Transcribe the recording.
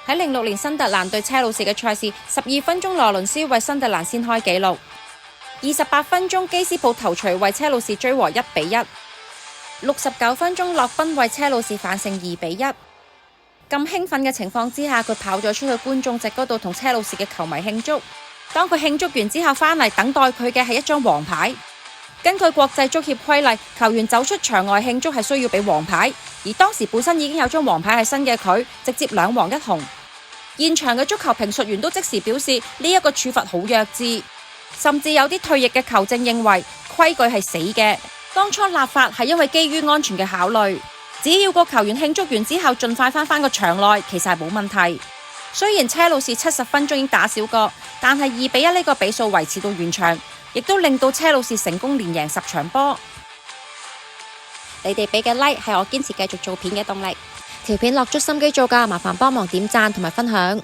喺06年新特蘭對車路士嘅賽事，12分鐘羅倫斯為新特蘭先開紀錄，28分鐘基斯普頭槌為車路士追和1-1，69分鐘洛賓為車路士反勝2-1。咁興奮嘅情況之下，佢跑咗出去觀眾席嗰度同車路士嘅球迷慶祝。當佢慶祝完之後返嚟，等待佢嘅係一張黃牌。根據國際足協規例，球員走出場外慶祝係需要俾黃牌，而當時本身已經有張黃牌喺身嘅佢，直接2黃1紅。現場嘅足球評述員都即時表示呢一個處罰好弱智，甚至有啲退役嘅球證認為規矩係死嘅。當初立法係因為基於安全嘅考慮。只要個球員慶祝完之後盡快返個場內，其實係冇問題。雖然車路士70分鐘已經打少個，但係2-1呢個比數維持到完場，亦都令到車路士成功連贏10場波。你哋俾嘅 like 係我堅持繼續做片嘅動力。條片落足心機做㗎，麻煩幫忙點讚同埋分享。